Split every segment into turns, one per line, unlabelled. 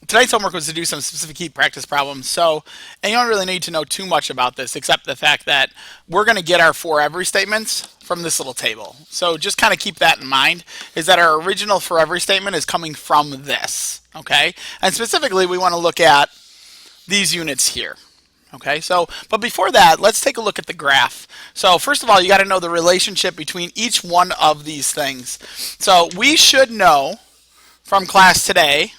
tonight's homework was to do some specific heat practice problems. So, and you don't really need to know too much about this except the fact that we're going to get our for every statements from this little table. So just kind of keep that in mind, is that our original for every statement is coming from this, okay? And specifically, we want to look at these units here. Okay, so, but before that, let's take a look at the graph. So first of all, you got to know the relationship between each one of these things. So we should know from class today,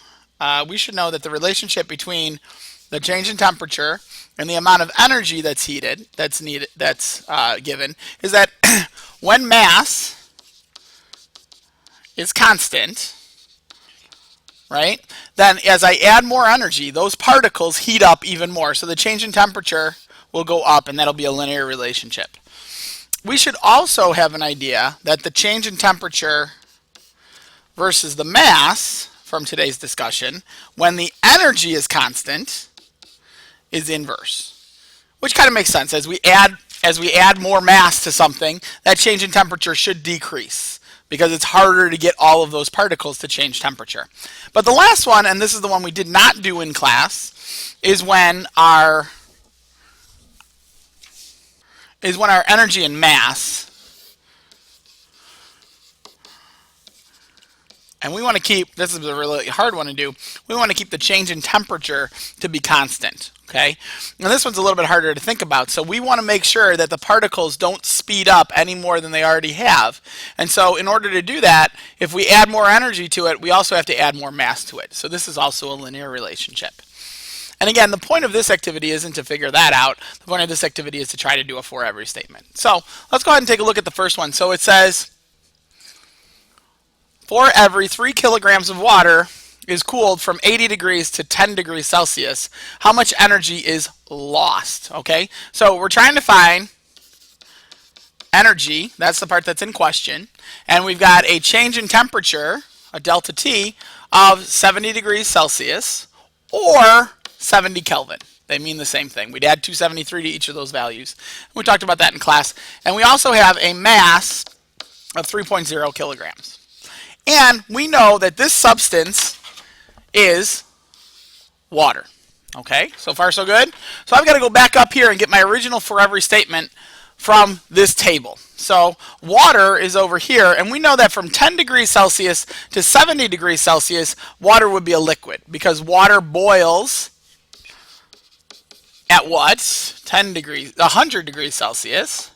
we should know that the relationship between the change in temperature and the amount of energy that's given, is that when mass is constant, right, then as I add more energy, those particles heat up even more. So the change in temperature will go up, and that'll be a linear relationship. We should also have an idea that the change in temperature versus the mass from today's discussion, when the energy is constant, is inverse, which kind of makes sense. As we add more mass to something, that change in temperature should decrease, because it's harder to get all of those particles to change temperature. But the last one, and this is the one we did not do in class, is when our energy and mass, and we want to keep, this is a really hard one to do, we want to keep the change in temperature to be constant, okay? And this one's a little bit harder to think about, so we want to make sure that the particles don't speed up any more than they already have. And so in order to do that, if we add more energy to it, we also have to add more mass to it. So this is also a linear relationship. And again, the point of this activity isn't to figure that out. The point of this activity is to try to do a for every statement. So let's go ahead and take a look at the first one. So it says, for every 3 kilograms of water is cooled from 80 degrees to 10 degrees Celsius, how much energy is lost? Okay, so we're trying to find energy, that's the part that's in question, and we've got a change in temperature, a delta T, of 70 degrees Celsius or 70 Kelvin. They mean the same thing. We'd add 273 to each of those values. We talked about that in class. And we also have a mass of 3.0 kilograms. And we know that this substance is water. Okay, so far so good. So I've got to go back up here and get my original for every statement from this table. So water is over here, and we know that from 10 degrees Celsius to 70 degrees Celsius, water would be a liquid, because water boils at what? 100 degrees Celsius.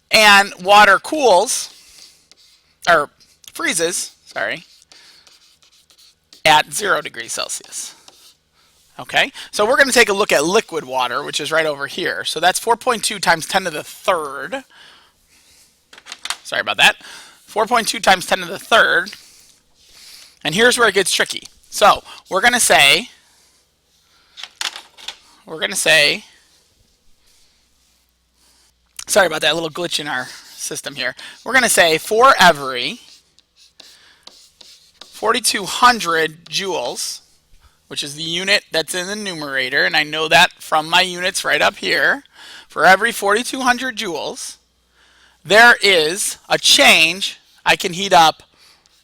And water cools, or freezes, sorry, at 0 degrees Celsius. Okay, so we're going to take a look at liquid water, which is right over here. So that's 4.2 times 10 to the third. Sorry about that. 4.2 times 10 to the third. And here's where it gets tricky. So we're going to say, sorry about that little glitch in our system here. We're going to say for every 4,200 joules, which is the unit that's in the numerator, and I know that from my units right up here, for every 4,200 joules, there is a change. I can heat up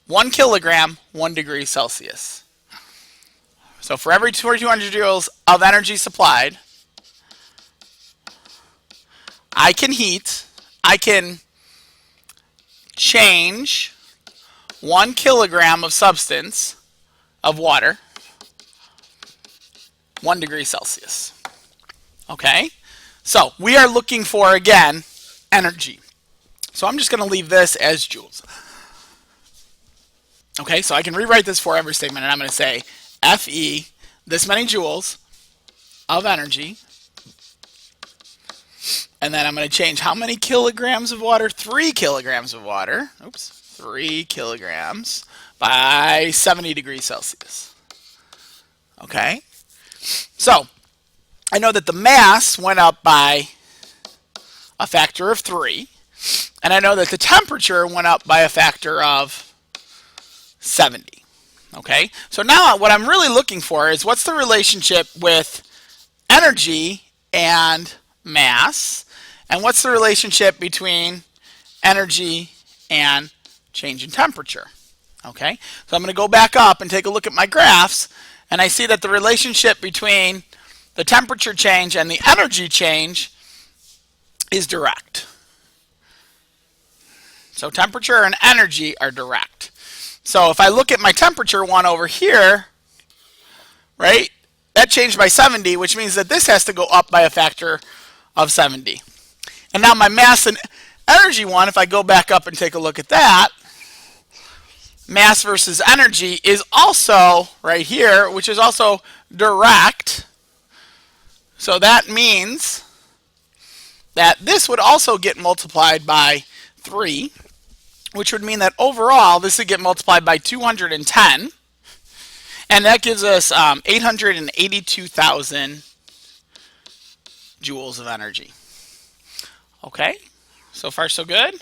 1 kilogram, 1 degree Celsius. So for every 4,200 joules of energy supplied, I can change 1 kilogram of substance of water 1 degree Celsius. Okay, so we are looking for, again, energy. So I'm just going to leave this as joules. Okay, so I can rewrite this for every statement, and I'm going to say Fe, this many joules of energy, and then I'm going to change how many kilograms of water? 3 kilograms of water. Oops, 3 kilograms by 70 degrees Celsius. Okay, so I know that the mass went up by a factor of 3, and I know that the temperature went up by a factor of 70. Okay, so now what I'm really looking for is what's the relationship with energy and mass, and what's the relationship between energy and change in temperature. Okay, so I'm going to go back up and take a look at my graphs, and I see that the relationship between the temperature change and the energy change is direct. So temperature and energy are direct. So if I look at my temperature one over here, right, that changed by 70, which means that this has to go up by a factor of 70. And now my mass and energy one, if I go back up and take a look at that, mass versus energy is also right here, which is also direct. So that means that this would also get multiplied by 3, which would mean that overall this would get multiplied by 210, and that gives us 882,000 joules of energy. Okay, so far so good.